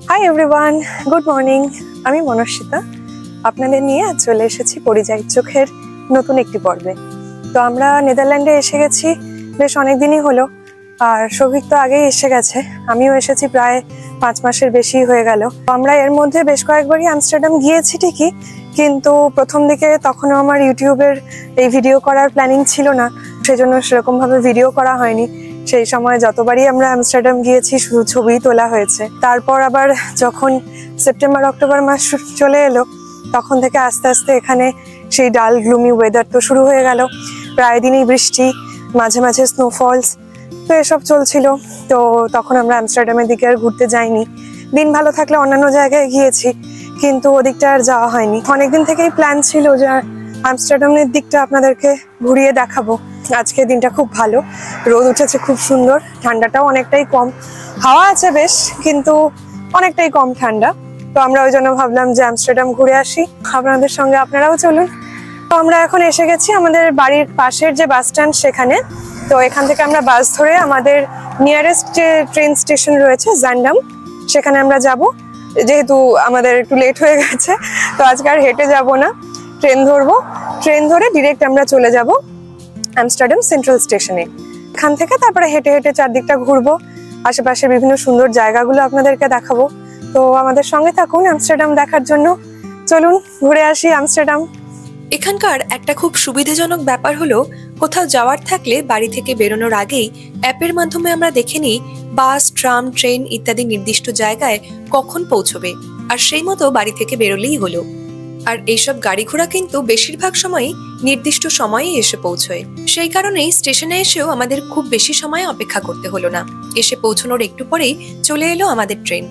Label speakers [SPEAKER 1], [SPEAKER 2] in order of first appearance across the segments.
[SPEAKER 1] Hi everyone, good morning. আমি মনস্বিতা, আপনাদের নিয়ে চলে এসেছি পরিযায়ী চোখের নতুন একটি পর্বে। তো আমরা নেদারল্যান্ডে এসে গেছি বেশ অনেক দিনই হলো, আর সৌভিক তো আগেই এসে গেছে, আমিও এসেছি প্রায় 5 মাসের বেশি হয়ে গেল। আমরা এর মধ্যে বেশ কয়েকবারই আমস্টারডাম গিয়েছি ঠিকই, কিন্তু প্রথম দিকে তখনও আমার ইউটিউবের এই ভিডিও করার প্ল্যানিং ছিল না, সেজন্য সেরকমভাবে ভিডিও করা হয়নি। সেই সময় যতবারই আমরা আমস্টারডাম গিয়েছি শুধু ছবিই তোলা হয়েছে। তারপর আবার যখন সেপ্টেম্বর অক্টোবর মাস চলে এলো, তখন থেকে আস্তে আস্তে এখানে সেই ডাল গ্লুমি ওয়েদার তো শুরু হয়ে গেল। প্রায় দিনই বৃষ্টি, মাঝে মাঝে স্নোফলস, তো এসব চলছিল। তো তখন আমরা আমস্টারডামের দিকে আর ঘুরতে যাইনি। দিন ভালো থাকলে অন্যান্য জায়গায় গিয়েছি, কিন্তু ওদিকটা আর যাওয়া হয়নি। অনেকদিন থেকেই প্ল্যান ছিল যে আমস্টারডামের দিকটা আপনাদেরকে ঘুরিয়ে দেখাবো। আজকে দিনটা খুব ভালো, রোদ উঠেছে খুব সুন্দর, ঠান্ডাটাও অনেকটাই কম, হাওয়া আছে বেশ কিন্তু অনেকটাই কম ঠান্ডা। তো আমরা ওই জন্য ভাবলাম যে আমস্টারডাম ঘুরে আসি আপনাদের সঙ্গে, আপনারাও চলুন। তো আমরা এখন এসে গেছি আমাদের বাড়ির পাশের যে বাস স্ট্যান্ড সেখানে। তো এখান থেকে আমরা বাস ধরে আমাদের নিয়ারেস্ট যে ট্রেন স্টেশন রয়েছে জান্ডাম, সেখানে আমরা যাব। যেহেতু আমাদের একটু লেট হয়ে গেছে, তো আজকে আর হেঁটে যাব না, ট্রেন ধরবো। ট্রেন ধরে ডিরেক্ট আমরা চলে যাব আমস্টারডাম সেন্ট্রাল স্টেশনে। এখান থেকে তারপরে হেঁটে হেঁটে চারদিকটা ঘুরবো, আশেপাশে বিভিন্ন সুন্দর জায়গাগুলো আপনাদেরকে দেখাবো। তো আমাদের সঙ্গে থাকুন আমস্টারডাম দেখার জন্য। চলুন ঘুরে আসি আমস্টারডাম।
[SPEAKER 2] এখানকার একটা খুব সুবিধাজনক ব্যাপার হলো, কোথাও যাওয়ার থাকলে বাড়ি থেকে বেরোনোর আগেই অ্যাপের মাধ্যমে আমরা দেখে নিই বাস, ট্রাম, ট্রেন ইত্যাদি নির্দিষ্ট জায়গায় কখন পৌঁছবে, আর সেই মতো বাড়ি থেকে বেরোলেই হলো। আর এইসব গাড়ি ঘোড়া কিন্তু বেশিরভাগ সময়ই নির্দিষ্ট সময়ে এসে পৌঁছয়। সেই কারণেই স্টেশনে এসেও আমাদের খুব বেশি সময় অপেক্ষা করতে হলো না। এসে পৌঁছানোর একটু পরেই চলে এলো আমাদের ট্রেন।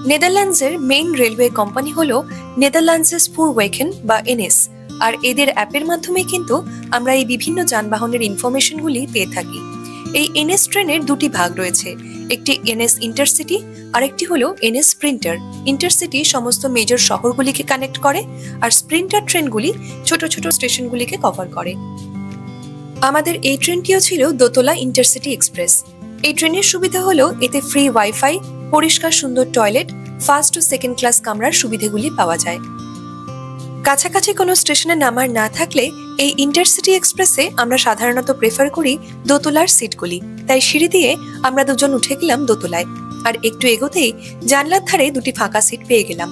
[SPEAKER 2] নেদারল্যান্ডসের মেইন রেলওয়ে কোম্পানি হলো নেদারল্যান্ডসের স্পুরওয়েকেন বা এনএস, আর এদের অ্যাপের মাধ্যমে কিন্তু আমরা এই বিভিন্ন যানবাহনের ইনফরমেশনগুলি পেয়ে থাকি। এই এনএস ট্রেনের দুটি ভাগ রয়েছে, একটি এনএস ইন্টারসিটি আর একটি হলো এনএস স্প্রিন্টার। ইন্টারসিটি সমস্ত মেজর শহরগুলিকে কানেক্ট করে, আর স্প্রিন্টার ট্রেনগুলি ছোট ছোট স্টেশনগুলিকে কভার করে। আমাদের এই ট্রেনটিও ছিল দোতলা ইন্টারসিটি এক্সপ্রেস। এই ট্রেনের সুবিধা হলো এতে ফ্রি ওয়াইফাই, পরিষ্কার সুন্দর টয়লেট, ফার্স্ট ও সেকেন্ড ক্লাস কামরার সুবিধাগুলি পাওয়া যায়। কাছাকাছি কোনো স্টেশনে নামার না থাকলে এই ইন্টারসিটি এক্সপ্রেসে আমরা সাধারণত প্রেফার করি দোতলার সিটগুলি, তাই সিঁড়ি দিয়ে আমরা দুজন উঠে গেলাম দোতলায়, আর একটু এগোতেই জানলার ধারে দুটি ফাঁকা সিট পেয়ে গেলাম।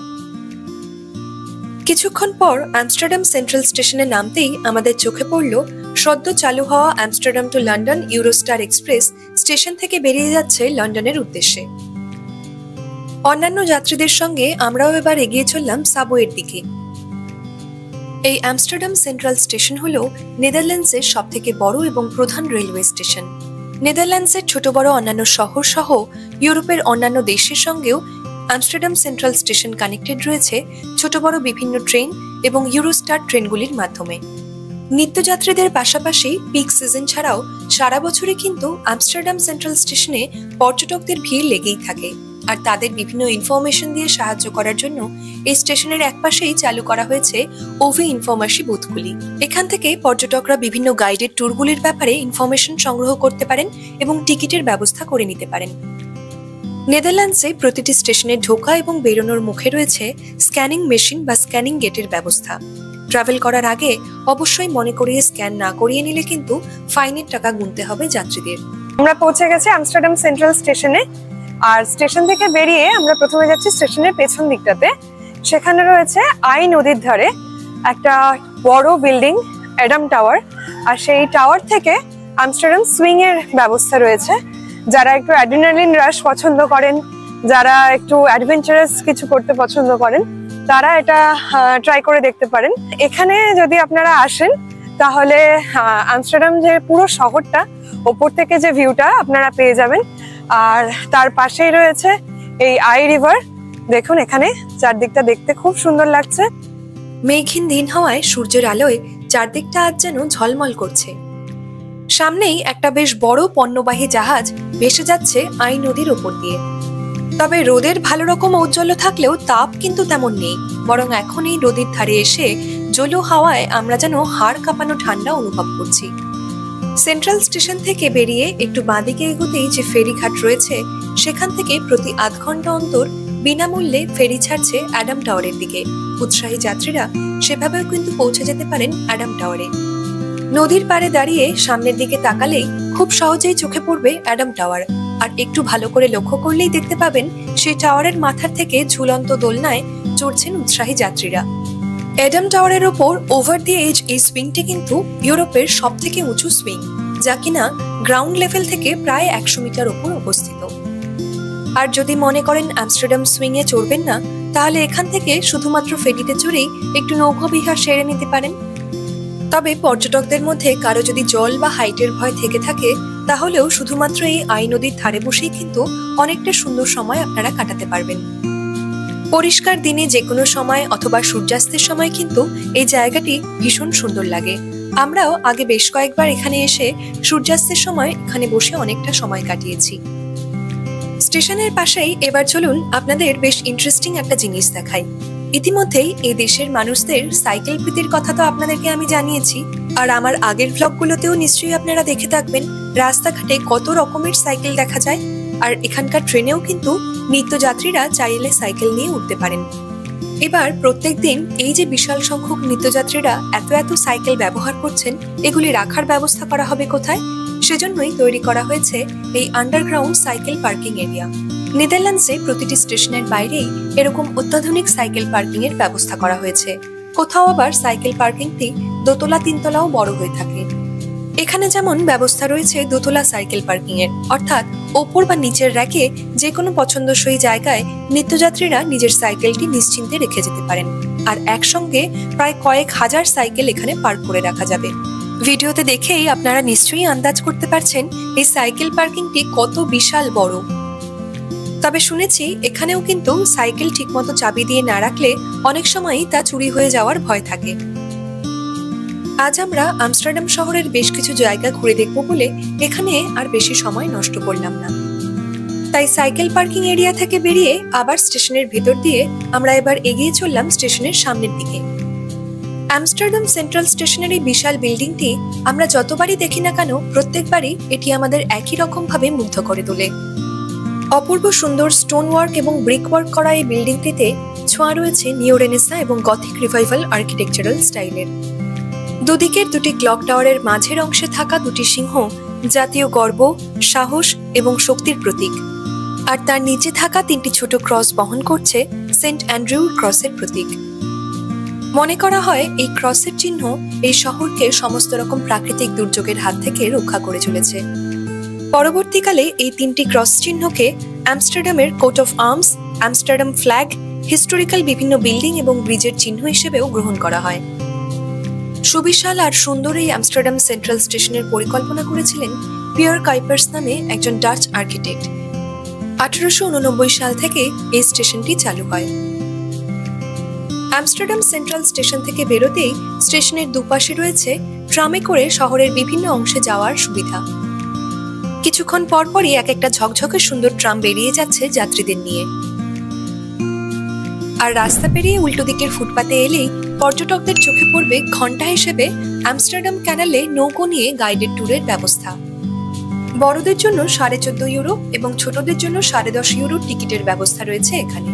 [SPEAKER 2] কিছুক্ষণ পর আমস্টারডাম সেন্ট্রাল স্টেশনে নামতেই আমাদের চোখে পড়ল সদ্য চালু হওয়া Amsterdam to London Eurostar express station থেকে বেরিয়ে যাচ্ছে লন্ডনের উদ্দেশ্যে। অন্যান্য যাত্রীদের সঙ্গে আমরাও এবার এগিয়ে চললাম সাবওয়ের দিকে। এই আমস্টারডাম সেন্ট্রাল স্টেশন হলো নেদারল্যান্ডসের সবথেকে বড় এবং প্রধান রেলওয়ে স্টেশন। নেদারল্যান্ডসের ছোট বড় অন্যান্য শহর সহ ইউরোপের অন্যান্য দেশের সঙ্গেও আমস্টারডাম সেন্ট্রাল স্টেশন কানেক্টেড রয়েছে ছোট বড় বিভিন্ন ট্রেন এবং ইউরোস্টার ট্রেনগুলির মাধ্যমে। নিত্যযাত্রীদের পাশাপাশি পিক সিজন ছাড়াও সারা বছরই কিন্তু আমস্টারডাম সেন্ট্রাল স্টেশনে পর্যটকদের ভিড় লেগেই থাকে, আর তাদের বিভিন্ন ইনফরমেশন দিয়ে সাহায্য করার জন্য এই স্টেশনের একপাশেই চালু করা হয়েছে ওভি ইনফরমেশি বুথগুলি। এখান থেকে পর্যটকরা বিভিন্ন গাইডেড ট্যুরগুলির ব্যাপারে ইনফরমেশন সংগ্রহ করতে পারেন এবং টিকিটের ব্যবস্থা করে নিতে পারেন। নেদারল্যান্ডসে প্রতিটি স্টেশনে ঢোকা এবং বেরোনোর মুখে রয়েছে স্ক্যানিং মেশিন বা স্ক্যানিং গেটের ব্যবস্থা। ট্রাভেল করার আগে অবশ্যই মনে করিয়ে স্ক্যান না করিয়ে নিলে কিন্তু ফাইনের টাকা গুনতে হবে যাত্রীদের।
[SPEAKER 1] আমরা পৌঁছে গেছি আমস্টারডাম সেন্ট্রাল স্টেশনে, আর স্টেশন থেকে বেরিয়ে আমরা প্রথমে যাচ্ছি স্টেশনের পেছন দিকটাতে। সেখানে রয়েছে আই নদীর ধারে একটা বড় বিল্ডিং, অ্যাডাম টাওয়ার, আর সেই টাওয়ার থেকে আমস্টারডাম সুইং এর ব্যবস্থা রয়েছে। যারা একটু অ্যাড্রিনালিন রাশ পছন্দ করেন, যারা একটু অ্যাডভেঞ্চারাস কিছু করতে পছন্দ করেন, তারা এটা ট্রাই করে দেখতে পারেন। এখানে যদি আপনারা আসেন তাহলে আমস্টারডাম যে পুরো শহরটা ওপর থেকে যে ভিউটা আপনারা পেয়ে যাবেন। আর তার পাশেই রয়েছে এই আই রিভার। দেখুন এখানে চারদিকটা দেখতে খুব সুন্দর লাগছে।
[SPEAKER 2] মেঘহীন দিন হওয়ায় সূর্যের আলোয় চারদিকটা আজ যেন ঝলমল করছে। সামনেই একটা বেশ বড় পণ্যবাহী জাহাজ ভেসে যাচ্ছে আই নদীর ওপর দিয়ে। তবে রোদের ভালো রকম ঔজ্জ্বল্য থাকলেও তাপ কিন্তু তেমন নেই, বরং এখন এই নদীর ধারে এসে জলো হাওয়ায় আমরা যেন হাড় কাঁপানো ঠান্ডা অনুভব করছি। সেন্ট্রাল স্টেশন থেকে বেরিয়ে একটু বাঁদিকে এগোতেই যে ফেরিঘাট রয়েছে, সেখান থেকে প্রতি আধ ঘন্টা অন্তর বিনামূল্যে ফেরি ছাড়ছে অ্যাডাম টাওয়ারের দিকে। উৎসাহী যাত্রীরা সেভাবেও কিন্তু পৌঁছে যেতে পারেন অ্যাডাম টাওয়ারে। নদীর পাড়ে দাঁড়িয়ে সামনের দিকে তাকালেই খুব সহজেই চোখে পড়বে অ্যাডাম টাওয়ার, আর একটু ভালো করে লক্ষ্য করলেই দেখতে পাবেন সেই টাওয়ারের মাথার থেকে ঝুলন্ত দোলনায় চড়ছেন উৎসাহী যাত্রীরা। অ্যাডাম টাওয়ারের ওপর ওভার দি এজ এই সুইংটি কিন্তু ইউরোপের সব থেকে উঁচু সুইং, যা কিনা গ্রাউন্ড লেভেল থেকে প্রায় 100 মিটার ওপর অবস্থিত। আর যদি মনে করেন আমস্টারডাম সুইং এ চড়বেন না, তাহলে এখান থেকে শুধুমাত্র ফেরিতে চড়েই একটু নৌকা বিহার সেরে নিতে পারেন। তবে পর্যটকদের মধ্যে কারো যদি জল বা হাইটের ভয় থেকে থাকে, তাহলেও শুধুমাত্র এই আই নদীর ধারে বসেই কিন্তু অনেকটা সুন্দর সময় আপনারা কাটাতে পারবেন। পরিষ্কার দিনে যে কোনো সময় অথবা সূর্যাস্তের সময় কিন্তু এই জায়গাটি ভীষণ সুন্দর লাগে। আমরাও আগে বেশ কয়েকবার এখানে এসে সূর্যাস্তের সময় এখানে বসে অনেকটা সময় কাটিয়েছি। স্টেশনের পাশেই এবার চলুন আপনাদের বেশ ইন্টারেস্টিং একটা জিনিস দেখাই। ইতিমধ্যেই এই দেশের মানুষদের সাইকেল প্রীতির কথা তো আপনাদেরকে আমি জানিয়েছি, আর আমার আগের ভ্লগগুলোতেও নিশ্চয়ই আপনারা দেখে থাকবেন রাস্তাঘাটে কত রকমের সাইকেল দেখা যায়। আর এখানকার ট্রেনেও কিন্তু নিত্যযাত্রীরা চাইলে সাইকেল নিয়ে উঠতে পারেন। এবার প্রত্যেকদিন এই যে বিশাল সংখ্যক নিত্যযাত্রীরা এত সাইকেল ব্যবহার করছেন, এগুলি রাখার ব্যবস্থা করা হবে কোথায়? সেজন্যই তৈরি করা হয়েছে এই আন্ডারগ্রাউন্ড সাইকেল পার্কিং এরিয়া। নেদারল্যান্ডসে প্রতিটি স্টেশনের বাইরেই এরকম অত্যাধুনিক সাইকেল পার্কিং এর ব্যবস্থা করা হয়েছে। কোথাও আবার সাইকেল পার্কিংটি দোতলা তিনতলাও বড় হয়ে থাকে। এখানে যেমন ব্যবস্থা রয়েছে দোতলা সাইকেল পার্কিং এর, অর্থাৎ ওপর বা নিচের র্যাকে যে কোনো পছন্দসই জায়গায় নিত্যযাত্রীরা নিজের সাইকেলটি নিশ্চিন্তে রেখে যেতে পারেন, আর একসঙ্গে প্রায় কয়েক হাজার সাইকেল এখানে পার্ক করে রাখা যাবে। ভিডিওতে দেখেই আপনারা নিশ্চয়ই আন্দাজ করতে পারছেন এই সাইকেল পার্কিংটি কত বিশাল বড়। তবে শুনেছি এখানেও কিন্তু সাইকেল ঠিকমতো চাবি দিয়ে না রাখলে অনেক সময়ই তা চুরি হয়ে যাওয়ার ভয় থাকে। আজ আমরা আমস্টারডাম শহরের বেশ কিছু জায়গা ঘুরে দেখব বলে এখানে আর বেশি সময় নষ্ট করলাম না। তাই সাইকেল পার্কিং এরিয়া থেকে বেরিয়ে আবার স্টেশনের ভেতর দিয়ে আমরা এবার এগিয়ে চললাম স্টেশনের সামনের দিকে। আমস্টারডাম সেন্ট্রাল স্টেশনের এই বিশাল বিল্ডিংটি আমরা যতবারই দেখি না কেন প্রত্যেকবারই এটি আমাদের একই রকম ভাবে মুগ্ধ করে তোলে। অপূর্ব সুন্দর স্টোন ওয়ার্ক এবং ব্রিক ওয়ার্ক করা এই বিল্ডিংটিতে ছোঁয়া রয়েছে নিও রেনেসাঁ এবং গথিক রিভাইভাল আর্কিটেকচারাল স্টাইলের। দুদিকের দুটি ক্লক টাওয়ারের মাঝের অংশে থাকা দুটি সিংহ জাতীয় গর্ব, সাহস এবং শক্তির প্রতীক, আর তার নিচে থাকা তিনটি ছোট ক্রস বহন করছে সেন্ট অ্যান্ড্রিউর ক্রসের প্রতীক। মনে করা হয় এই ক্রসের চিহ্ন এই শহরকে সমস্ত রকম প্রাকৃতিক দুর্যোগের হাত থেকে রক্ষা করে চলেছে। পরবর্তীকালে এই তিনটি ক্রস চিহ্নকে আমস্টারডামের coat of arms, Amsterdam flag, historical বিভিন্ন বিল্ডিং এবং ব্রিজের চিহ্ন হিসেবেও গ্রহণ করা হয়। সুবিশাল আর সুন্দর এই আমস্টারডাম সেন্ট্রাল স্টেশনের পরিকল্পনা করেছিলেন পিয়ার কাইপার্স নামে একজন ডাচ আর্কিটেক্ট। 1889 সাল থেকে এই স্টেশনটি চালু হয়। আমস্টারডাম সেন্ট্রাল স্টেশন থেকে বেরোতেই স্টেশনের দুপাশে রয়েছে ট্রামে করে শহরের বিভিন্ন অংশে যাওয়ার সুবিধা। কিছুক্ষণ পরপরই এক একটা ঝকঝকে সুন্দর ট্রাম বেরিয়ে যাচ্ছে যাত্রীদের নিয়ে। আর রাস্তা পেরিয়ে উল্টো দিকের ফুটপাতে এলেই পর্যটকদের চোখে পড়বে ঘন্টা হিসেবে আমস্টারডাম ক্যানালে নৌকো নিয়ে গাইডেড ট্যুরের ব্যবস্থা। বড়দের জন্য 14.5 ইউরো এবং ছোটদের জন্য 10.5 ইউরো টিকিটের ব্যবস্থা রয়েছে এখানে।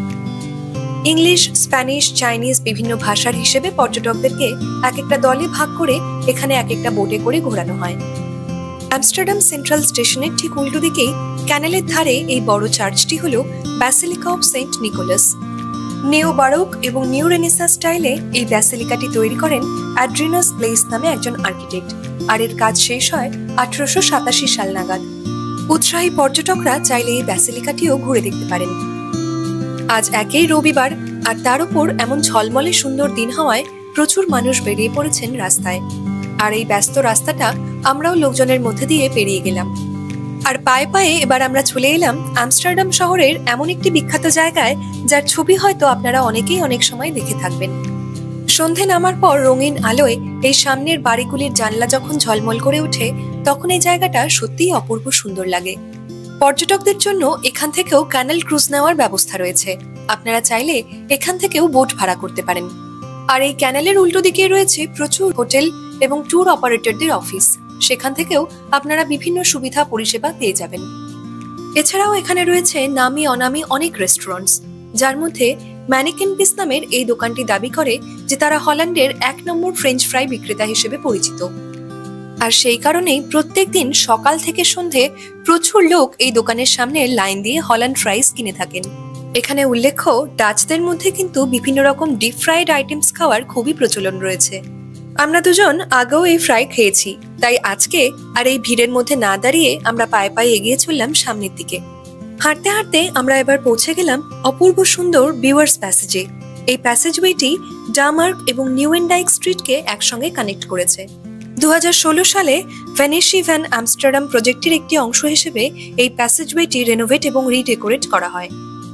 [SPEAKER 2] ইংলিশ, স্প্যানিশ, চাইনিজ বিভিন্ন ভাষার হিসেবে পর্যটকদেরকে এক একটা দলে ভাগ করে এখানে এক একটা বোটে করে ঘোরানো হয়। আমস্টারডাম সেন্ট্রাল স্টেশনের ঠিক উল্টো দিকেই ক্যানেলের ধারে এই বড় চার্চটি হলো ব্যাসিলিকা অফ সেন্ট নিকোলাস। নিও বারোক এবং নিও রেনেসাঁ স্টাইলে এই ব্যাসিলিকাটি তৈরি করেন অ্যাড্রিনাস প্লেস নামে একজন আর্কিটেক্ট, আর এর কাজ শেষ হয় 1887 সাল নাগাদ। উৎসাহী পর্যটকরা চাইলে এই ব্যাসিলিকাটিও ঘুরে দেখতে পারেন। আজ একেই রবিবার, আর তার উপর এমন ঝলমলে সুন্দর দিন হওয়ায় প্রচুর মানুষ বেরিয়ে পড়েছেন রাস্তায়। আর এই ব্যস্ত রাস্তাটা আমরাও লোকজনের মধ্যে দিয়ে পেরিয়ে গেলাম। আর পায়ে পায়ে এবার আমরা চলে এলাম আমস্টারডাম শহরের এমন একটি বিখ্যাত জায়গায় যার ছবি হয়তো আপনারা অনেকেই অনেক সময় দেখে থাকবেন। সন্ধে নামার পর রঙিন আলোয় এই সামনের বাড়িগুলির জানলা যখন ঝলমল করে ওঠে, তখন এই জায়গাটা সত্যিই অপূর্ব সুন্দর লাগে। পর্যটকদের জন্য এখান থেকেও ক্যানেল ক্রুজ নেওয়ার ব্যবস্থা রয়েছে। আপনারা চাইলে এখান থেকেও বোট ভাড়া করতে পারেন। আর এই ক্যানেলের উল্টো দিকে রয়েছে প্রচুর হোটেল এবং ট্যুর অপারেটরদের অফিস। সেখান থেকেও আপনারা বিভিন্ন সুবিধা পরিষেবা পেয়ে যাবেন। এছাড়াও এখানে রয়েছে নামি অনামি অনেক রেস্টুরেন্টস, যার মধ্যে ম্যানিকেন পিস নামের এই দোকানটি দাবি করে যে তারা হল্যান্ডের 1 নম্বর ফ্রেঞ্চ ফ্রাই বিক্রেতা হিসেবে পরিচিত। আর সেই কারণেই প্রত্যেকদিন সকাল থেকে সন্ধে প্রচুর লোক এই দোকানের সামনে লাইন দিয়ে হল্যান্ড ফ্রাইস কিনে থাকেন। এখানে উল্লেখ্য, ডাচদের মধ্যে কিন্তু বিভিন্ন রকম ডিপ ফ্রাইড আইটেমস খাওয়ার খুবই প্রচলন রয়েছে। আমরা দুজন আগেও এই ফ্রাই খেয়েছি, তাই আজকে আর এই ভিড়ের মধ্যে না দাঁড়িয়ে আমরা পায়ে পায়ে এগিয়ে চললাম সামনের দিকে। হাঁটতে হাঁটতে আমরা এবার পৌঁছে গেলাম অপূর্ব সুন্দর বিওয়ার্স প্যাসেজে। এই প্যাসেজওয়েটি ডামার্ক এবং নিউয়েনডাইক স্ট্রিটকে একসঙ্গে কানেক্ট করেছে। 2016 সালে ভেনিসি ভ্যান আমস্টারডাম প্রজেক্টের একটি অংশ হিসেবে এই প্যাসেজওয়েটি রেনোভেট এবং রিডেকোরেট করা হয়।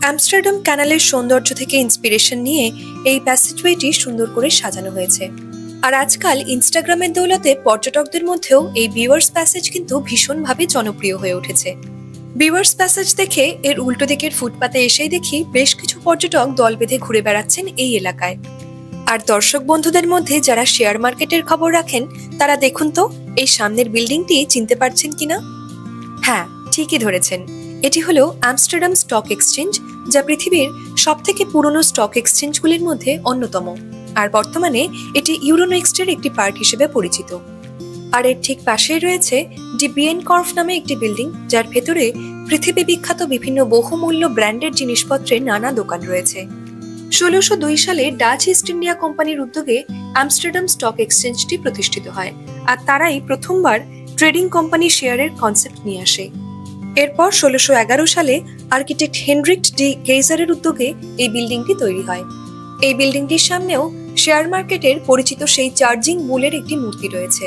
[SPEAKER 2] আমস্টারডাম ক্যানালের সৌন্দর্য থেকে ইন্সপিরেশন নিয়ে এই প্যাসেজওয়েটি সুন্দর করে সাজানো হয়েছে। আর আজকাল ইনস্টাগ্রামের দৌলতে পর্যটকদের মধ্যেও এই বিওয়ার্স প্যাসেজ কিন্তু ভীষণভাবে জনপ্রিয় হয়ে উঠেছে। বিওয়ার্স প্যাসেজ দেখে এর উল্টো দিকের ফুটপাতে এসেই দেখি বেশ কিছু পর্যটক দল বেঁধে ঘুরে বেড়াচ্ছেন এই এলাকায়। আর দর্শক বন্ধুদের মধ্যে যারা শেয়ার মার্কেটের খবর রাখেন তারা দেখুন তো এই সামনের বিল্ডিংটি চিনতে পারছেন কিনা। হ্যাঁ, ঠিকই ধরেছেন, এটি হলো আমস্টারডাম স্টক এক্সচেঞ্জ, যা পৃথিবীর সবথেকে পুরনো স্টক এক্সচেঞ্জগুলির মধ্যে অন্যতম। আর বর্তমানে এটি ইউরোনেক্সটের একটি পার্ট হিসেবে পরিচিত। আর এর ঠিক পাশেই রয়েছে ডি বিয়েনকর্ফ নামে একটি বিল্ডিং, যার ভেতরে পৃথিবী বিখ্যাত বিভিন্ন বহুমূল্য ব্র্যান্ডের জিনিসপত্রের নানা দোকান রয়েছে। 1602 সালে ডাচ ইস্ট ইন্ডিয়া কোম্পানির উদ্যোগে আমস্টারডাম স্টক এক্সচেঞ্জটি প্রতিষ্ঠিত হয়, আর তারাই প্রথমবার ট্রেডিং কোম্পানি শেয়ারের কনসেপ্ট নিয়ে আসে। এরপর 1611 সালে আর্কিটেক্ট হেনরিক ডি গেইজারের উদ্যোগে এই বিল্ডিংটি তৈরি হয়। এই বিল্ডিংটির সামনেও শেয়ার মার্কেটের পরিচিত সেই চার্জিং বুলের একটি মূর্তি রয়েছে।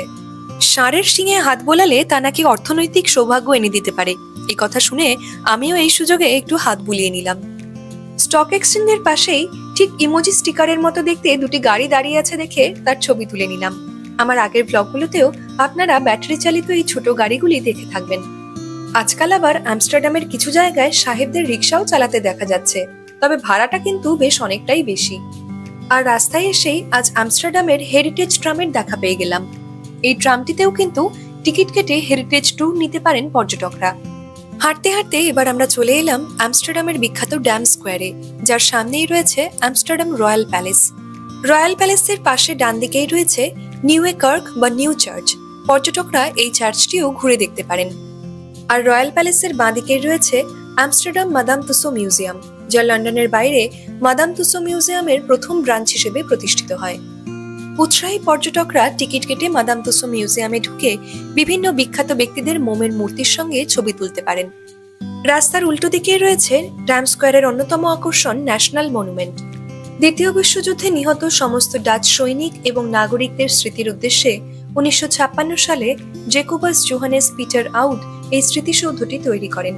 [SPEAKER 2] ষাঁড়ের শিঙে হাত বোলালে তা নাকি অর্থনৈতিক সৌভাগ্য এনে দিতে পারে, এই কথা শুনে আমিও এই সুযোগে একটু হাত বুলিয়ে নিলাম। স্টক এক্সচেঞ্জের পাশেই ঠিক ইমোজি স্টিকারের মতো দেখতে দুটি গাড়ি দাঁড়িয়ে আছে দেখে তার ছবি তুলে নিলাম। আমার আগের ব্লগগুলোতেও আপনারা ব্যাটারি চালিত এই ছোট গাড়িগুলি দেখে থাকবেন। আজকাল আবার আমস্টারডামের কিছু জায়গায় সাহেবদের রিক্সাও চালাতে দেখা যাচ্ছে, তবে ভাড়াটা কিন্তু বেশ অনেকটাই বেশি। আর রাস্তায় এসেই আজ আমস্টারডামের হেরিটেজ ট্রামের দেখা পেয়ে গেলাম। এই ট্রামটিতেও কিন্তু টিকিট কেটে হেরিটেজ ট্যুর নিতে পারেন পর্যটকরা। হাঁটতে হাঁটতে এবার আমরা চলে এলাম আমস্টারডামের বিখ্যাত ড্যাম স্কোয়ারে, যার সামনেই রয়েছে আমস্টারডাম রয়্যাল প্যালেস। রয়্যাল প্যালেসের পাশে ডান দিকেই রয়েছে নিউয়ে কার্ক বা নিউ চার্চ। পর্যটকরা এই চার্চটিও ঘুরে দেখতে পারেন। আর রয়্যাল প্যালেসের বাঁ দিকেই রয়েছে আমস্টারডাম মাদাম তুসো মিউজিয়াম, যা লন্ডনের বাইরে মাদাম তুসো মিউজিয়ামের প্রথম ব্রাঞ্চ হিসেবে প্রতিষ্ঠিত হয়। উৎসাহী পর্যটকরা টিকিট কেটে মাদাম তুসো মিউজিয়ামে ঢুকে বিভিন্ন বিখ্যাত ব্যক্তিদের মোমের মূর্তির সঙ্গে ছবি তুলতে পারেন। রাস্তার উল্টো দিকে রয়েছে ড্যাম স্কোয়ারের অন্যতম আকর্ষণ ন্যাশনাল মনুমেন্ট। দ্বিতীয় বিশ্বযুদ্ধে নিহত সমস্ত ডাচ সৈনিক এবং নাগরিকদের স্মৃতির উদ্দেশ্যে 1956 সালে জেকোবাস জোহানেস পিটার আউড এই স্মৃতিসৌধটি তৈরি করেন।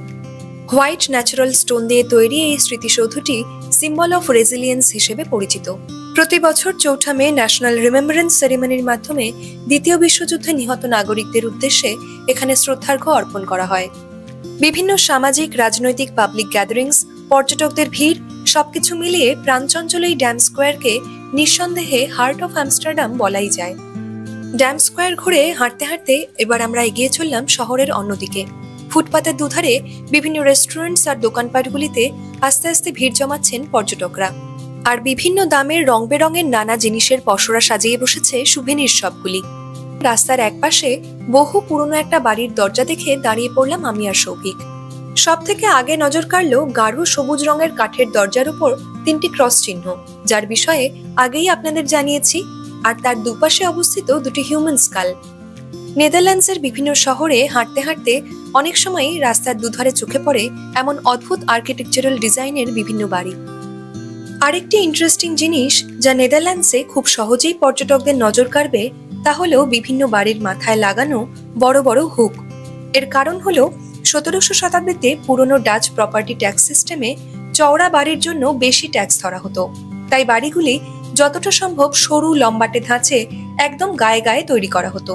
[SPEAKER 2] হোয়াইট ন্যাচারাল স্টোন দিয়ে তৈরি এই স্মৃতিসৌধটি সিম্বল অফ রেজিলিয়েন্স হিসেবে পরিচিত। প্রতি বছর 4 মে ন্যাশনাল রিমেম্বারেন্স সেরিমনির মাধ্যমে দ্বিতীয় বিশ্বযুদ্ধে নিহত নাগরিকদের উদ্দেশ্যে এখানে শ্রদ্ধার্ঘ্য অর্পণ করা হয়। বিভিন্ন সামাজিক, রাজনৈতিক, পাবলিক গ্যাদারিংস, পর্যটকদের ভিড় সবকিছু মিলিয়ে প্রাণচঞ্চল এই ড্যাম স্কোয়ারকে নিঃসন্দেহে হার্ট অফ আমস্টারডাম বলাই যায়। ড্যাম স্কোয়ার ঘুরে হাঁটতে হাঁটতে এবার আমরা এগিয়ে চললাম শহরের অন্যদিকে। ফুটপাতের দুধারে বিভিন্ন রেস্টুরেন্টস আর দোকানপাটগুলিতে আস্তে আস্তে ভিড় জমাচ্ছেন পর্যটকরা। আর বিভিন্ন দামের রং বেরঙের নানা জিনিসের পসরা সাজিয়ে বসেছে সুভেনির শপগুলি। রাস্তার একপাশে বহু পুরনো একটা বাড়ির দরজা দেখে দাঁড়িয়ে পড়লাম আমি আর সৌভিক। সব থেকে আগে নজর কাড়ল গাঢ় সবুজ রঙের কাঠের দরজার উপর 3টি ক্রস চিহ্ন, যার বিষয়ে আগেই আপনাদের জানিয়েছি, আর তার দুপাশে অবস্থিত 2টি হিউম্যান স্কাল। নেদারল্যান্ডসের বিভিন্ন শহরে হাঁটতে হাঁটতে অনেক সময়ই রাস্তার দুধারে চোখে পড়ে এমন অদ্ভুত আর্কিটেকচারাল ডিজাইনের বিভিন্ন বাড়ি। আরেকটি ইন্টারেস্টিং জিনিস যা নেদারল্যান্ডসে খুব সহজেই পর্যটকদের নজর কাড়বে তা হলো বিভিন্ন বাড়ির মাথায় লাগানো বড় বড় হুক। এর কারণ হলো 1700 শতাব্দীতে পুরনো ডাচ প্রপার্টি ট্যাক্স সিস্টেমে চওড়া বাড়ির জন্য বেশি ট্যাক্স ধরা হতো, তাই বাড়িগুলি যতটা সম্ভব সরু লম্বাটে ধাঁচে একদম গায়ে গায়ে তৈরি করা হতো।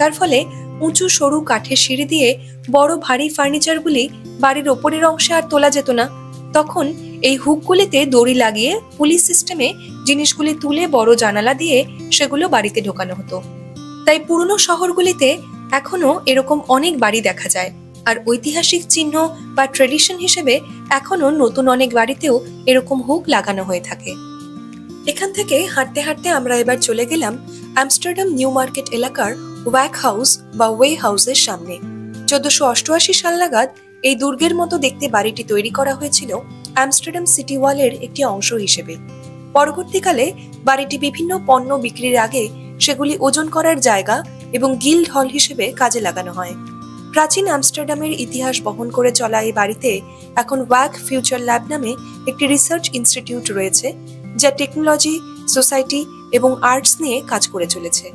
[SPEAKER 2] তার ফলে উঁচু সরু কাঠের সিঁড়ি দিয়ে বড় ভারী ফার্নিচারগুলি বাড়ির ওপরের অংশে আর তোলা যেত না। তখন এই হুকগুলিতে দড়ি লাগিয়ে পুলিশ সিস্টেমে জিনিসগুলি তুলে বড় জানালা দিয়ে সেগুলো বাড়িতে ঢোকানো হতো। তাই পুরনো শহরগুলিতে এখনো এরকম অনেক বাড়ি দেখা যায়, আর ঐতিহাসিক চিহ্ন বা ট্রেডিশন হিসেবে এখনো নতুন অনেক বাড়িতেও এরকম হুক লাগানো হয়ে থাকে। এখান থেকে হাঁটতে হাঁটতে আমরা এবার চলে গেলাম আমস্টারডাম নিউ মার্কেট এলাকার ওয়াক হাউস বা ওয়ে হাউসের সামনে। 1488 সাল নাগাদ এই দুর্গের মতো দেখতে বাড়িটি তৈরি করা হয়েছিল আমস্টারডাম সিটি ওয়ালের একটি অংশ হিসেবে। পরবর্তীকালে বাড়িটি বিভিন্ন পণ্য বিক্রির আগে সেগুলি ওজন করার জায়গা এবং গিল্ড হল হিসেবে কাজে লাগানো হয়। প্রাচীন আমস্টারডামের ইতিহাস বহন করে চলা এই বাড়িতে এখন ওয়াক ফিউচার ল্যাব নামে একটি রিসার্চ ইনস্টিটিউট রয়েছে, যা টেকনোলজি, সোসাইটি এবং আর্টস নিয়ে কাজ করে চলেছে।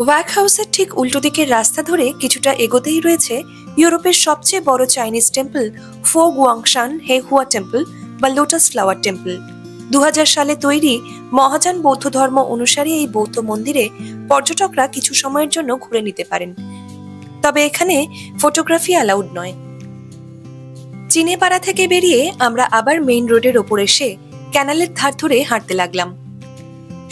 [SPEAKER 2] ওয়াক হাউসের ঠিক উল্টো দিকের রাস্তা ধরে কিছুটা এগোতেই রয়েছে ইউরোপের সবচেয়ে বড় চাইনিজ টেম্পল ফো গুয়াংশান হে হুয়া টেম্পল বা লোটাস ফ্লাওয়ার টেম্পল। 2000 সালে তৈরি মহাযান বৌদ্ধ ধর্ম অনুসারী এই বৌদ্ধ মন্দিরে পর্যটকরা কিছু সময়ের জন্য ঘুরে নিতে পারেন, তবে এখানে ফটোগ্রাফি অ্যালাউড নয়। চিনেপাড়া থেকে বেরিয়ে আমরা আবার মেইন রোডের ওপর এসে ক্যানালের ধার ধরে হাঁটতে লাগলাম।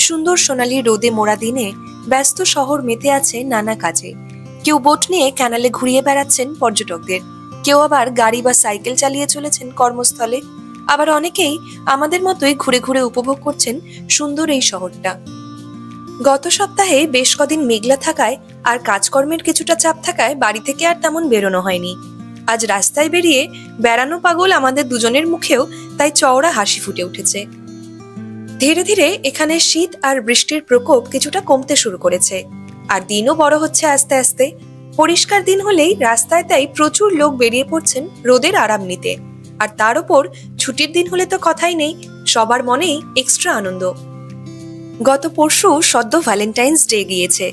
[SPEAKER 2] সুন্দর সোনালী রোদে মোড়া দিনে ব্যস্ত শহর মেতে আছে নানা কাজে। কেউ বোট নিয়ে ক্যানালে ঘুরিয়ে বেড়াচ্ছেন পর্যটকদের, কেউ আবার গাড়ি বা সাইকেল চালিয়ে চলেছেন কর্মস্থলে, আবার অনেকেই আমাদের মতোই ঘুরে ঘুরে উপভোগ করছেন সুন্দর এই শহরটা। গত সপ্তাহে বেশ কদিন মেঘলা থাকায় আর কাজকর্মের কিছুটা চাপ থাকায় বাড়ি থেকে আর তেমন বেরোনো হয়নি। আজ রাস্তায় বেরিয়ে বেড়ানো পাগল আমাদের দুজনের মুখেও তাই চওড়া হাসি ফুটে উঠেছে। ধীরে ধীরে এখানে শীত আর বৃষ্টির প্রকোপ কিছুটা কমতে শুরু করেছে, আর দিনও বড় হচ্ছে আস্তে আস্তে। পরিষ্কার দিন হলেই রাস্তায় তাই প্রচুর লোক বেরিয়ে পড়ছেন রোদের আরাম নিতে, আর তার উপর ছুটির দিন হলে তো কথাই নেই, সবার মনেই এক্সট্রা আনন্দ। গত পরশু সদ্য ভ্যালেন্টাইন্স ডে গিয়েছে।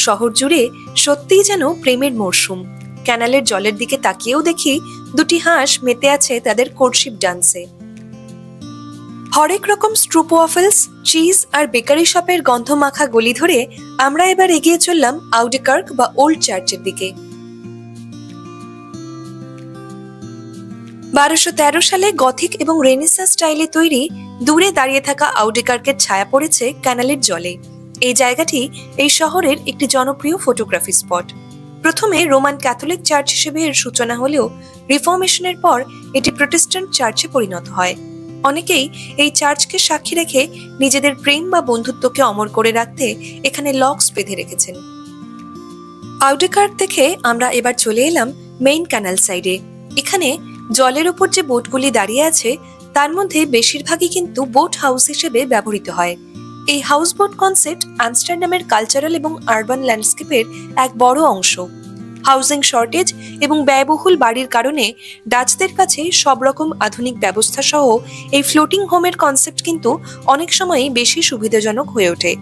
[SPEAKER 2] শহর জুড়ে সত্যিই যেন প্রেমের মরশুম। ক্যানালের জলের দিকে তাকিয়েও দেখি দুটি হাঁস মেতে আছে তাদের কোর্টশিপ ডান্সে। হরেক রকম স্ট্রুপ ওয়াফেলস, চিজ আর বেকারি শপের গন্ধ মাখা গলি ধরে আমরা এবার এগিয়ে চললাম আউডেকার্ক বা ওল্ড চার্চের দিকে। 1213 সালে গথিক এবং রেনেসাঁ স্টাইলে তৈরি দূরে দাঁড়িয়ে থাকা আউডেকার্কের ছায়া পড়েছে ক্যানালের জলে। এই জায়গাটি এই শহরের একটি জনপ্রিয় ফটোগ্রাফি স্পট। প্রথমে রোমান ক্যাথলিক চার্চ হিসেবে এর সূচনা হলেও রিফর্মেশনের পর এটি প্রোটেস্ট্যান্ট চার্চে পরিণত হয়। অনেকেই এই চার্চকে সাক্ষী রেখে নিজেদের প্রেম বা বন্ধুত্বকে অমর করে রাখতে এখানে লক্স বেঁধে রেখেছেন। আউডেকার্ক থেকে আমরা এবার চলে এলাম মেইন ক্যানাল সাইডে। এখানে জলের উপর যে বোটগুলি দাঁড়িয়ে আছে তার মধ্যে বেশিরভাগই কিন্তু বোট হাউস হিসেবে ব্যবহৃত হয়। এই হাউস বোট কনসেপ্ট আমস্টারডামের কালচারাল এবং আরবান ল্যান্ডস্কেপের এক বড় অংশ। হাউজিং শর্টেজ এবং ব্যয়বহুল বাড়ির কারণে ডাচদের কাছে সব রকম আধুনিক ব্যবস্থা সহ এই ফ্লোটিং হোমের কনসেপ্ট কিন্তু অনেক সময়ই বেশি সুবিধাজনক হয়ে ওঠে।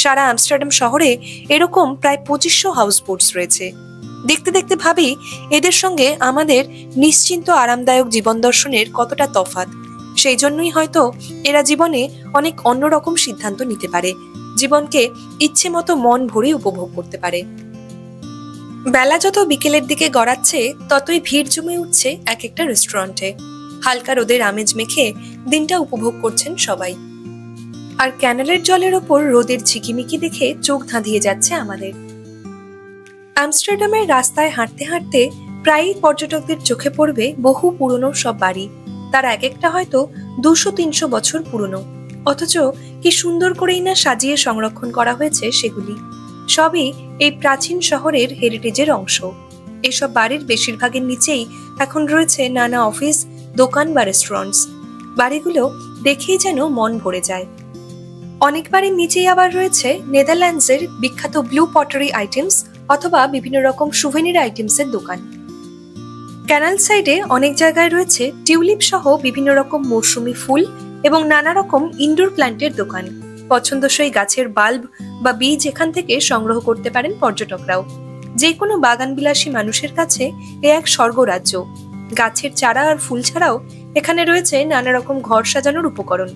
[SPEAKER 2] সারা আমস্টারডাম শহরে এরকম প্রায় 2500 হাউস বোটস রয়েছে। দেখতে দেখতে ভাবি এদের সঙ্গে আমাদের নিশ্চিন্ত আরামদায়ক জীবন দর্শনের কতটা তফাৎ। সেই জন্যই হয়তো এরা জীবনে অনেক অন্যরকম সিদ্ধান্ত নিতে পারে, জীবনকে ইচ্ছে মতো মন ভরে উপভোগ করতে পারে। বেলা যত বিকেলের দিকে গড়াচ্ছে ততই ভিড় জমে উঠছে এক একটা রেস্টুরেন্টে। হালকা রোদের আমেজ মেখে দিনটা উপভোগ করছেন সবাই। আর ক্যানেলের জলের ওপর রোদের ঝিকিমিকি দেখে চোখ ধাঁধিয়ে যাচ্ছে আমাদের। আমস্টারডামের রাস্তায় হাঁটতে হাঁটতে প্রায়ই পর্যটকদের চোখে পড়বে বহু পুরনো সব বাড়ি। তার এক একটা হয়তো 200-300 বছর পুরনো, অথচ কি সুন্দর করেই না সাজিয়ে সংরক্ষণ করা হয়েছে সেগুলি। সবই এই প্রাচীন শহরের হেরিটেজের অংশ। এসব বাড়ির বেশিরভাগের নিচেই এখন রয়েছে নানা অফিস, দোকান বা রেস্টুরেন্টস। বাড়িগুলো দেখেই যেন মন ভরে যায়। অনেক বাড়ির নিচেই আবার রয়েছে নেদারল্যান্ডসের বিখ্যাত ব্লু পটারি আইটেমস অথবা বিভিন্ন রকম সুভেনির আইটেমসের দোকান। ক্যানাল সাইডে অনেক জায়গায় রয়েছে টিউলিপ সহ বিভিন্ন রকম মৌসুমী ফুল এবং নানা রকম ইনডোর প্ল্যান্টের দোকান। পছন্দসই গাছের বাল্ব বা বীজ এখান থেকে সংগ্রহ করতে পারেন পর্যটকরাও। যে কোনো বাগানবিলাসী মানুষের কাছে এ এক স্বর্গরাজ্য। গাছের চারা আর ফুল ছাড়াও এখানে রয়েছে নানা রকম ঘর সাজানোর উপকরণ।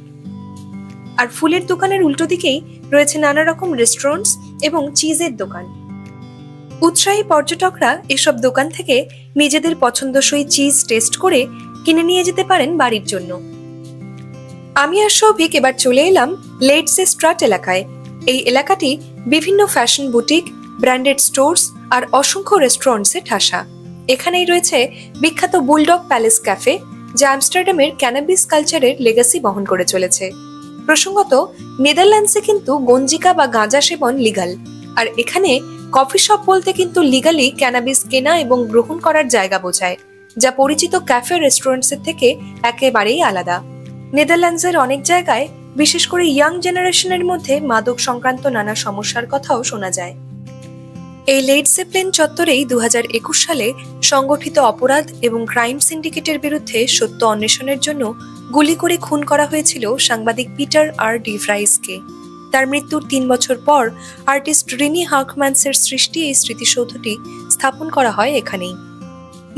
[SPEAKER 2] আর ফুলের দোকানের উল্টো দিকেই রয়েছে নানা রকম রেস্টুরেন্টস এবং চিজের দোকান। উৎসাহী পর্যটকরা এসব দোকান থেকে নিজেদের পছন্দসই চিজ টেস্ট করে কিনে নিয়ে যেতে পারেন বাড়ির জন্য। আমি আর সৌভিক এবার চলে এলাম লেটসে স্ট্রাট এলাকায়। এই এলাকাটি বিভিন্ন ফ্যাশন বুটিক, ব্র্যান্ডেড স্টোর্স আর অসংখ্য রেস্টুরেন্টসে ঠাসা। এখানেই রয়েছে বিখ্যাত বুলডগ প্যালেস ক্যাফে, যা আমস্টারডামের ক্যানাবিস কালচারের লেগাসি বহন করে চলেছে। প্রসঙ্গত, নেদারল্যান্ডসে কিন্তু গঞ্জিকা বা গাঁজা সেবন লিগাল, আর এখানে কফি শপ বলতে কিন্তু লিগালি ক্যানাবিস কেনা এবং গ্রহণ করার জায়গা বোঝায়, যা পরিচিত ক্যাফে রেস্টুরেন্টসের থেকে একেবারেই আলাদা। নেদারল্যান্ডসের অনেক জায়গায়, বিশেষ করে ইয়াং জেনারেশনের মধ্যে মাদক সংক্রান্ত নানা সমস্যার কথাও শোনা যায়। এই লেড জেপলিন চত্বরেই 2021 সালে সংগঠিত অপরাধ এবং ক্রাইম সিন্ডিকেটের বিরুদ্ধে সত্য অন্বেষণের জন্য গুলি করে খুন করা হয়েছিল সাংবাদিক পিটার আর ডি ভ্রাইসকে। তার মৃত্যুর 3 বছর পর আর্টিস্ট রিনি হার্কম্যান্সের সৃষ্টি এই স্মৃতিসৌধটি স্থাপন করা হয় এখানেই।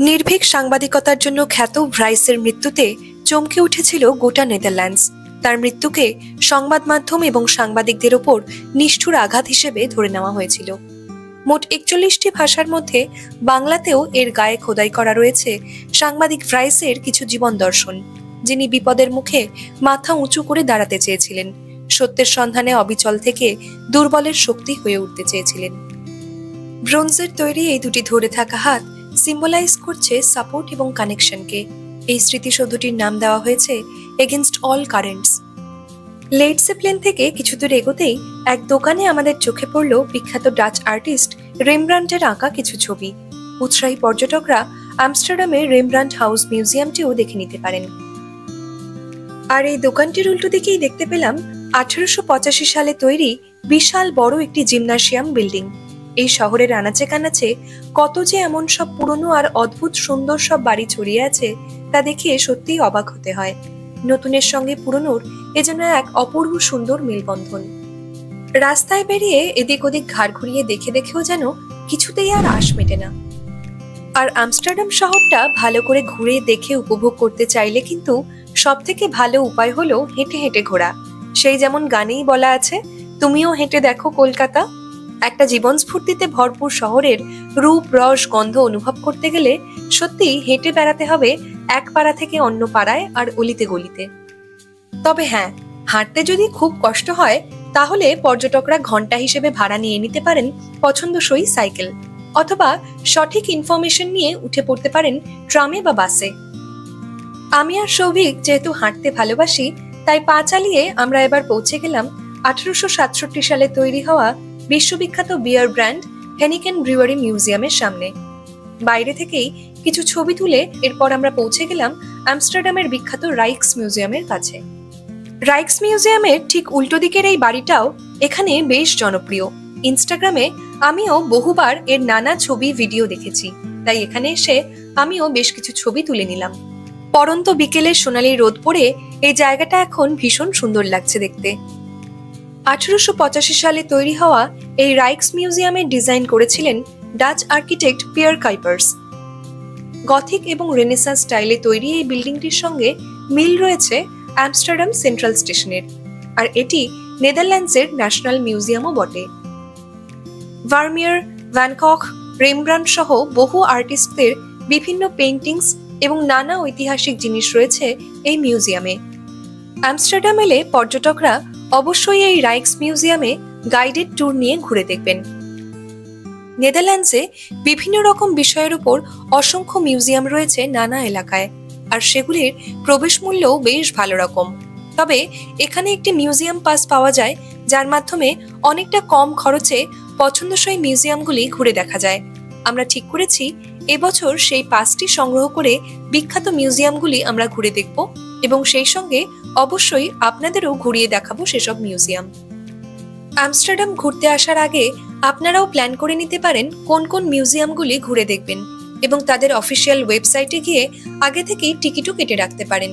[SPEAKER 2] নির্ভীক সাংবাদিকতার জন্য খ্যাত ভ্রাইসের মৃত্যুতে চমকে উঠেছিল গোটা নেদারল্যান্ডস। তার মৃত্যুকে সংবাদ মাধ্যম এবং সাংবাদিকদের ওপর নিষ্ঠুর আঘাত হিসেবে ধরে নেওয়া হয়েছিল। মোট 41টি ভাষার মধ্যে বাংলাতেও এর গায়ে খোদাই করা রয়েছে সাংবাদিক ভ্রাইসের কিছু জীবন দর্শন, যিনি বিপদের মুখে মাথা উঁচু করে দাঁড়াতে চেয়েছিলেন, সত্যের সন্ধানে অবিচল থেকে দুর্বলের শক্তি হয়ে উঠতে চেয়েছিলেন। ব্রোঞ্জের তৈরি এই দুটি ধরে থাকা হাত সিম্বলাইজ করছে সাপোর্ট এবং কানেকশনকে। এই স্মৃতিসৌধটির নাম দেওয়া হয়েছে against all currents. Lead Zeppelin থেকে কিছু দূর এগোতেই এক দোকানে আমাদের চোখে পড়ল বিখ্যাত ডাচ আর্টিস্ট রেমব্রান্টের আঁকা কিছু ছবি। উৎসাহী পর্যটকরা আমস্টারডামের রেমব্রান্ট হাউস মিউজিয়ামটিও দেখে নিতে পারেন। আর এই দোকানটির উল্টো দিকেই দেখতে পেলাম 1885 সালে তৈরি বিশাল বড় একটি জিমনাসিয়াম বিল্ডিং। এই শহরের আনাচে কানাচে কত যে এমন সব পুরনো আর অদ্ভুত সুন্দর সব বাড়ি ছড়িয়ে আছে তা দেখে সত্যিই অবাক হতে হয়। নতুনের সঙ্গে পুরনোর এজন্য এক অপূর্ব সুন্দর মেলবন্ধন। রাস্তায় বেরিয়ে এদিক ওদিক ঘাড় ঘুরিয়ে দেখে দেখেও যেন কিছুতেই আর আশ মেটে না। আর আমস্টারডাম শহরটা ভালো করে ঘুরে দেখে উপভোগ করতে চাইলে কিন্তু সব থেকে ভালো উপায় হলো হেঁটে হেঁটে ঘোরা। সেই যেমন গানেই বলা আছে, তুমিও হেঁটে দেখো কলকাতা। একটা জীবন স্ফূর্তিতে ভরপুর শহরের রূপ রস গন্ধ অনুভব করতে গেলে সত্যি হেঁটে বেড়াতে হবে এক পাড়া থেকে অন্য পাড়ায় আর অলিতে গলিতে। তবে হ্যাঁ, হাঁটতে যদি খুব কষ্ট হয় তাহলে পর্যটকরা ঘন্টা হিসেবে ভাড়া নিয়ে নিতে পারেন পছন্দসই সাইকেল, অথবা সঠিক ইনফরমেশন নিয়ে উঠে পড়তে পারেন ট্রামে বা বাসে। আমি আর সৌভিক যেহেতু হাঁটতে ভালোবাসি, তাই পা চালিয়ে আমরা এবার পৌঁছে গেলাম 1867 সালে তৈরি হওয়া বিশ্ববিখ্যাত বিয়ার ব্র্যান্ড হেনিকেন ব্রিউয়ারি মিউজিয়ামের সামনে। বাইরে থেকেই কিছু ছবি তুলে এরপর আমরা পৌঁছে গেলাম আমস্টারডামের বিখ্যাত রাইক্স মিউজিয়ামের কাছে। রাইক্স মিউজিয়ামের ঠিক উল্টো দিকের এই বাড়িটাও এখানে বেশ জনপ্রিয়। ইনস্টাগ্রামে আমিও বহুবার এর নানা ছবি ভিডিও দেখেছি, তাই এখানে এসে আমিও বেশ কিছু ছবি তুলে নিলাম। পরন্ত বিকেলে সোনালি রোদ পড়ে এই জায়গাটা এখন ভীষণ সুন্দর লাগছে দেখতে। 1885 সালে তৈরি হওয়া এই রাইক্স মিউজিয়ামের ডিজাইন করেছিলেন ডাচ আর্কিটেক্ট পিয়ার কাইপার্স। গথিক এবং রেনেসাঁ স্টাইলে তৈরি এই বিল্ডিংটির সঙ্গে মিল রয়েছে আমস্টারডাম সেন্ট্রাল স্টেশনের, আর এটি নেদারল্যান্ডসের ন্যাশনাল মিউজিয়ামও বটে। ভার্মিয়ার, ভ্যান কক, রেমব্রান্ট সহ বহু আর্টিস্টদের বিভিন্ন পেইন্টিংস এবং নানা ঐতিহাসিক জিনিস রয়েছে এই মিউজিয়ামে। আমস্টারডাম এলে পর্যটকরা অবশ্যই এই রাইক্স মিউজিয়ামে গাইডেড ট্যুর নিয়ে ঘুরে দেখবেন। নেদারল্যান্ডসে বিভিন্ন রকম বিষয়ের উপর অসংখ্য মিউজিয়াম রয়েছে নানা এলাকায়, আর সেগুলির প্রবেশ মূল্যও বেশ ভালো রকম। তবে এখানে একটি মিউজিয়াম পাস পাওয়া যায়, যার মাধ্যমে অনেকটা কম খরচে পছন্দসই মিউজিয়ামগুলি ঘুরে দেখা যায়। আমরা ঠিক করেছি এবছর সেই পাসটি সংগ্রহ করে বিখ্যাত মিউজিয়ামগুলি আমরা ঘুরে দেখব, এবং সেই সঙ্গে অবশ্যই আপনাদেরও ঘুরিয়ে দেখাবো সেসব মিউজিয়াম। আমস্টারডাম ঘুরতে আসার আগে আপনারাও প্ল্যান করে নিতে পারেন কোন কোন মিউজিয়ামগুলি ঘুরে দেখবেন, এবং তাদের অফিসিয়াল ওয়েবসাইটে গিয়ে আগে থেকেই টিকিটও কেটে রাখতে পারেন।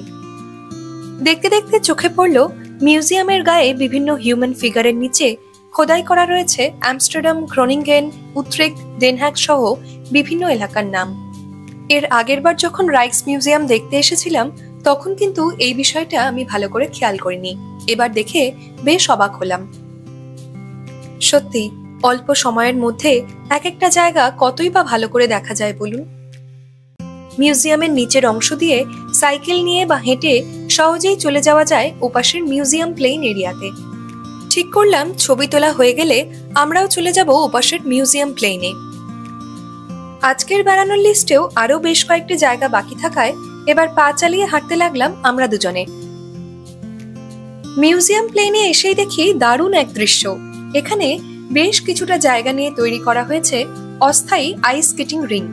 [SPEAKER 2] দেখতে দেখতে চোখে পড়ল মিউজিয়ামের গায়ে বিভিন্ন হিউম্যান ফিগারের নিচে খোদাই করা রয়েছে আমস্টারডাম, গ্রোনিঙ্গেন, উট্রেক্ট, ডেনহাগ সহ বিভিন্ন এলাকার নাম। এর আগের বার যখন রাইক্স মিউজিয়াম দেখতে এসেছিলাম তখন কিন্তু এই বিষয়টা আমি ভালো করে খেয়াল করিনি। এবার দেখে বেশ অবাক হলাম। সত্যি অল্প সময়ের মধ্যে এক একটা জায়গা কতই বা ভালো করে দেখা যায় বলুন। মিউজিয়ামের নিচের অংশ দিয়ে সাইকেল নিয়ে বা হেঁটে সহজেই চলে যাওয়া যায় ওপাশের মিউজিয়াম প্লেইন এরিয়াতে। ঠিক করলাম ছবি তোলা হয়ে গেলে আমরাও চলে যাব ওপাশের মিউজিয়াম প্লেইনে। আজকের বেড়ানোর লিস্টেও আরো বেশ কয়েকটি জায়গা বাকি থাকায় এবার পা চালিয়ে হাঁটতে লাগলাম আমরা দুজনে। মিউজিয়াম প্লেনে এসেই দেখি দারুণ এক দৃশ্য। এখানে বেশ কিছুটা জায়গা নিয়ে তৈরি করা হয়েছে অস্থায়ী আইস স্কেটিং রিঙ্ক,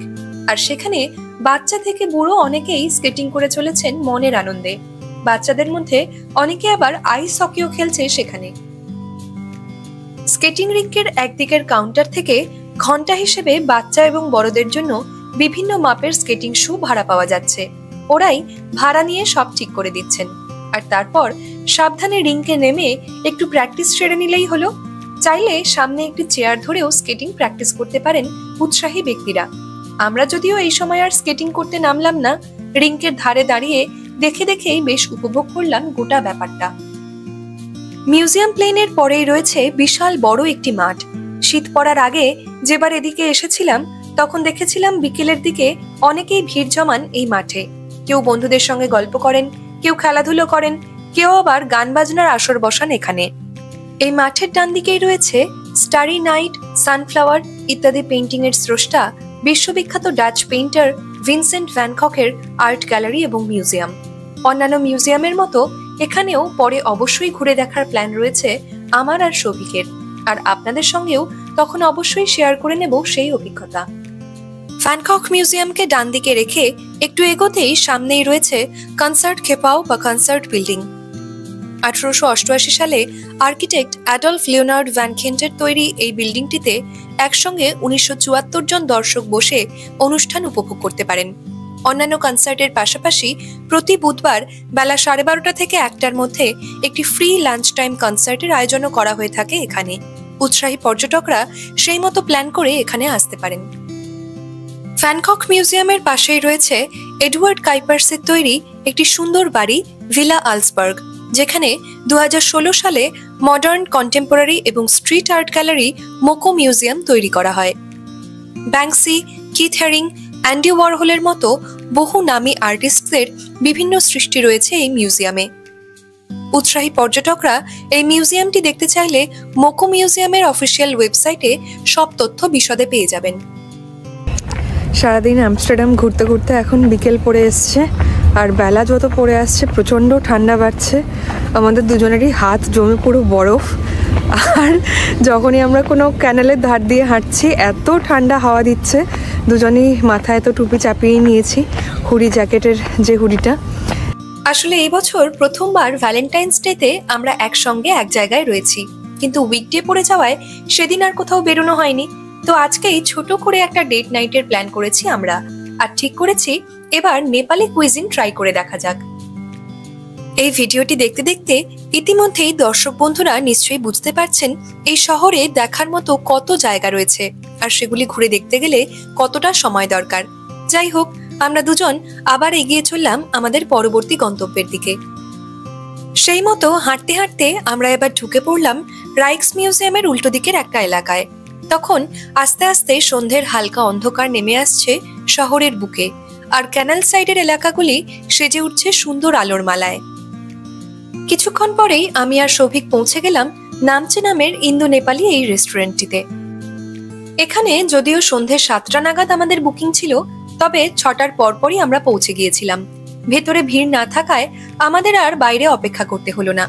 [SPEAKER 2] আর সেখানে বাচ্চা থেকে বুড়ো অনেকেই স্কেটিং করে চলেছেন মনের আনন্দে। বাচ্চাদের মধ্যে অনেকে আবার আইস হকিও খেলছে সেখানে। স্কেটিং রিঙ্কের একদিকের কাউন্টার থেকে ঘন্টা হিসেবে বাচ্চা এবং বড়দের জন্য বিভিন্ন মাপের স্কেটিং শু ভাড়া পাওয়া যাচ্ছে। ওরাই ভাড়া নিয়ে সব ঠিক করে দিচ্ছেন, আর তারপর সাবধানে রিঙ্কে নেমে একটু প্র্যাকটিস সেরে নিলেই হলো। চাইলে সামনে একটি চেয়ার ধরেও স্কেটিং প্র্যাকটিস করতে পারেন উৎসাহী ব্যক্তিরা। আমরা যদিও এই সময় আর স্কেটিং করতে নামলাম না, রিঙ্কের ধারে দাঁড়িয়ে দেখে দেখেই বেশ উপভোগ করলাম গোটা ব্যাপারটা। মিউজিয়াম প্লেনের পরেই রয়েছে বিশাল বড় একটি মাঠ। শীত পড়ার আগে যেবার এদিকে এসেছিলাম তখন দেখেছিলাম বিকেলের দিকে অনেকেই ভিড় জমান এই মাঠে। কেউ বন্ধুদের সঙ্গে গল্প করেন, কেউ খেলাধুলো করেন, কেউ আবার গান বাজনার আসর বসান এখানে। এই মাঠের ডান দিকেই রয়েছে স্টারি নাইট, সানফ্লাওয়ার ইত্যাদি পেইন্টিং এর স্রষ্টা বিশ্ববিখ্যাত ডাচ পেইন্টার ভিনসেন্ট ভ্যান গঘের আর্ট গ্যালারি এবং মিউজিয়াম। অন্যান্য মিউজিয়ামের মতো এখানেও পরে অবশ্যই ঘুরে দেখার প্ল্যান রয়েছে আমার আর সৌভিকের, আর আপনাদের সঙ্গেও তখন অবশ্যই শেয়ার করে নেব সেই অভিজ্ঞতা। ভ্যান গঘ মিউজিয়ামকে ডান দিকে রেখে একটু এগোতেই সামনেই রয়েছে কনসার্ট খেপাও বা কনসার্ট বিল্ডিং। 1888 সালে আর্কিটেক্ট অ্যাডলফ লিওনার্ড ভ্যান খেন্টের তৈরি এই বিল্ডিংটিতে একসঙ্গে 1974 জন দর্শক বসে অনুষ্ঠান উপভোগ করতে পারেন। অন্যান্য কনসার্টের পাশাপাশি প্রতি বুধবার বেলা 12:30 থেকে 1টার মধ্যে একটি ফ্রি লাঞ্চ টাইম কনসার্টের আয়োজনও করা হয়ে থাকে এখানে। উৎসাহী পর্যটকরা সেই মতো প্ল্যান করে এখানে আসতে পারেন। ভ্যান গঘ মিউজিয়ামের পাশেই রয়েছে এডওয়ার্ড কাইপার্সের তৈরি একটি সুন্দর বাড়ি ভিলা আলসবার্গ, যেখানে 2016 সালে মডার্ন, কন্টেম্পোরারি এবং স্ট্রিট আর্ট গ্যালারি মোকো মিউজিয়াম তৈরি করা হয়। ব্যাংকসি, কিথ হেরিং, অ্যান্ডি ওয়ারহোলের মতো বহু নামী আর্টিস্টদের বিভিন্ন সৃষ্টি রয়েছে এই মিউজিয়ামে। উৎসাহী পর্যটকরা এই মিউজিয়ামটি দেখতে চাইলে মোকো মিউজিয়ামের অফিসিয়াল ওয়েবসাইটে সব তথ্য বিশদে পেয়ে যাবেন।
[SPEAKER 1] সারাদিন আমস্টারডাম ঘুরতে ঘুরতে এখন বিকেল পড়ে এসছে, আর বেলা যত পড়ে আসছে প্রচণ্ড ঠান্ডা বাড়ছে। আমাদের দুজনেরই হাত জমে পুরো বরফ। আর যখনই আমরা কোনো ক্যানেলের ধার দিয়ে হাঁটছি এত ঠান্ডা হাওয়া দিচ্ছে, দুজনেই মাথায় তো টুপি চাপিয়ে নিয়েছি, হুডি জ্যাকেটের যে হুডিটা।
[SPEAKER 2] আসলে এই বছর প্রথমবার ভ্যালেন্টাইন্স ডেতে আমরা একসঙ্গে এক জায়গায় রয়েছি, কিন্তু উইকডে পড়ে যাওয়ায় সেদিন আর কোথাও বেরোনো হয়নি। তো আজকেই ছোট করে একটা ডেট নাইটের প্ল্যান করেছি আমরা, আর ঠিক করেছি এবার নেপালি কুইজিন ট্রাই করে দেখা যাক। এই ভিডিওটি দেখতে দেখতে ইতিমধ্যেই দর্শক বন্ধুরা নিশ্চয়ই বুঝতে পারছেন এই শহরে দেখার মতো কত জায়গা রয়েছে, আর সেগুলি ঘুরে দেখতে গেলে কতটা সময় দরকার। যাই হোক, আমরা দুজন আবার এগিয়ে চললাম আমাদের পরবর্তী গন্তব্যের দিকে। সেই মতো হাঁটতে হাঁটতে আমরা এবার ঢুকে পড়লাম রাইক্স মিউজিয়ামের উল্টো দিকের একটা এলাকায়। তখন আস্তে আস্তে সন্ধ্যের হালকা অন্ধকার নেমে আসছে শহরের বুকে, আর ক্যানাল সাইডের এলাকাগুলি সেজে উঠছে সুন্দর আলোর মালায়। কিছুক্ষণ পরেই আমি আর সৌভিক পৌঁছে গেলাম নামচে নামের ইন্দো নেপালি এই রেস্টুরেন্টটিতে। এখানে যদিও সন্ধ্যে 7টা নাগাদ আমাদের বুকিং ছিল, তবে 6টার পরপরই আমরা পৌঁছে গিয়েছিলাম। ভেতরে ভিড় না থাকায় আমাদের আর বাইরে অপেক্ষা করতে হলো না।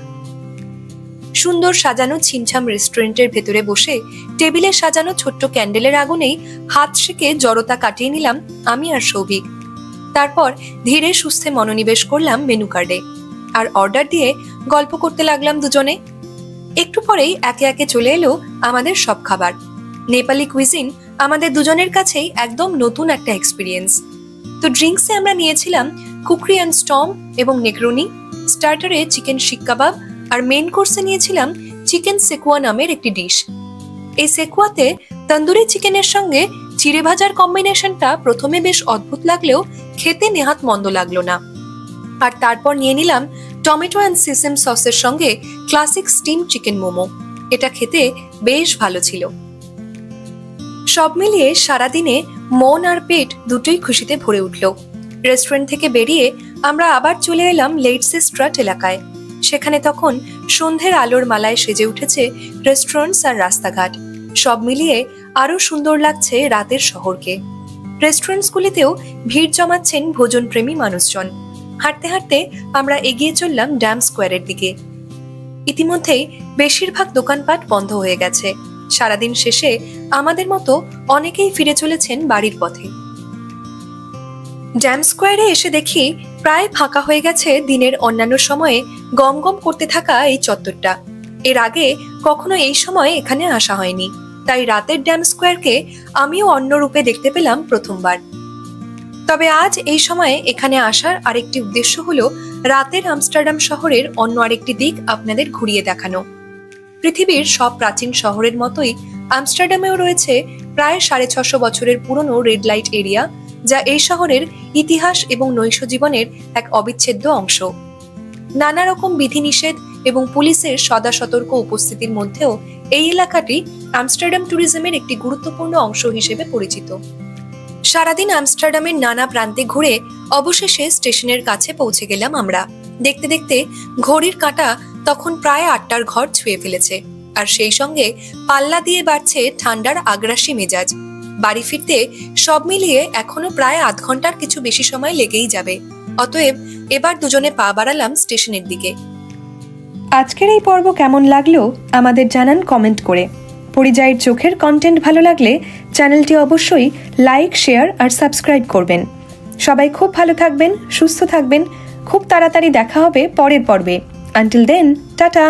[SPEAKER 2] সুন্দর সাজানো ছিমছাম রেস্টুরেন্টের ভেতরে বসে টেবিলে সাজানো ছোট্ট ক্যান্ডেলের আগুনেই হাত সেকে জড়তা কাটিয়ে নিলাম আমি আর সৌভিক। তারপর ধীরে সুস্থে মনোনিবেশ করলাম মেনু কার্ডে, আর অর্ডার দিয়ে গল্প করতে লাগলাম দুজনে। একটু পরেই একে একে চলে এলো আমাদের সব খাবার। নেপালি কুইজিন আমাদের দুজনের কাছেই একদম নতুন একটা এক্সপিরিয়েন্স। তো ড্রিঙ্কসে আমরা নিয়েছিলাম কুকরি অ্যান্ড স্টম এবং নেগ্রোনি, স্টার্টারে চিকেন শিক কাবাব, আর মেন কোর্সে নিয়েছিলাম চিকেন সেকুয়া নামের একটি ডিশ। এই সেকুয়াতে তন্দুরি চিকেনের সঙ্গে চিড়ে ভাজার কম্বিনেশনটা প্রথমে বেশ অদ্ভুত লাগলেও খেতে নেহাত মন্দ লাগলো না। আর তারপর নিয়ে নিলাম টমেটো অ্যান্ড সিসেম সসের সঙ্গে ক্লাসিক স্টিম চিকেন মোমো। এটা খেতে বেশ ভালো ছিল। সব মিলিয়ে সারাদিনে মন আর পেট দুটোই খুশিতে ভরে উঠল। রেস্টুরেন্ট থেকে বেরিয়ে আমরা আবার চলে এলাম লেটসে স্ট্রাট এলাকায়। সেখানে তখন সন্ধ্যের আলোর মালায় সেজে উঠেছে রেস্টুরেন্টস আর রাস্তাঘাট। সব মিলিয়ে আরো সুন্দর লাগছে রাতের শহরকে। রেস্টুরেন্টসগুলিতেও ভিড় জমাচ্ছেন ভোজনপ্রেমী মানুষজন। হাঁটতে হাঁটতে আমরা এগিয়ে চললাম ড্যাম স্কোয়ারের দিকে। ইতিমধ্যেই বেশিরভাগ দোকানপাট বন্ধ হয়ে গেছে। সারাদিন শেষে আমাদের মতো অনেকেই ফিরে চলেছেন বাড়ির পথে। ড্যাম স্কোয়ারে এসে দেখি প্রায় ফাঁকা হয়ে গেছে দিনের অন্যান্য সময়ে গম গম করতে থাকা এই চত্বরটা। এর আগে কখনো এই সময় এখানে আসা হয়নি, তাই রাতের ড্যাম স্কোয়ারকে আমিও অন্য রূপে দেখতে পেলাম প্রথমবার। তবে আজ এই সময়ে এখানে আসার আরেকটি উদ্দেশ্য হলো রাতের আমস্টারডাম শহরের অন্য আরেকটি দিক আপনাদের ঘুরিয়ে দেখানো। পৃথিবীর সব প্রাচীন শহরের মতোই আমস্টারডামেও রয়েছে প্রায় 650 বছরের পুরনো রেড লাইট এরিয়া, যা এই শহরের ইতিহাস এবং নৈশ জীবনের এক অবিচ্ছেদ্য অংশ। নানা রকম বিধিনিষেধ এবং পুলিশের সদা সতর্ক উপস্থিতির মধ্যেও এই এলাকাটি আমস্টারডাম ট্যুরিজমের একটি গুরুত্বপূর্ণ অংশ হিসেবে পরিচিত। সারাদিন আমস্টারডামের নানা প্রান্তে ঘুরে অবশেষে স্টেশনের কাছে পৌঁছে গেলাম আমরা। দেখতে দেখতে ঘড়ির কাঁটা তখন প্রায় 8টার ঘর ছুঁয়ে ফেলেছে, আর সেই সঙ্গে পাল্লা দিয়ে বাড়ছে ঠান্ডার আগ্রাসী মেজাজ। বাড়ি ফিরতে সব মিলিয়ে এখনো প্রায় আধ ঘন্টার কিছু বেশি সময় লেগেই যাবে। অতএব এবার দুজনে পা বাড়ালাম স্টেশনের দিকে। আজকের এই পর্ব কেমন লাগলো আমাদের জানান কমেন্ট করে। পরিযায়ীর চোখের কন্টেন্ট ভালো লাগলে চ্যানেলটি অবশ্যই লাইক, শেয়ার আর সাবস্ক্রাইব করবেন। সবাই খুব ভালো থাকবেন, সুস্থ থাকবেন। খুব তাড়াতাড়ি দেখা হবে পরের পর্বে। Until then, tata.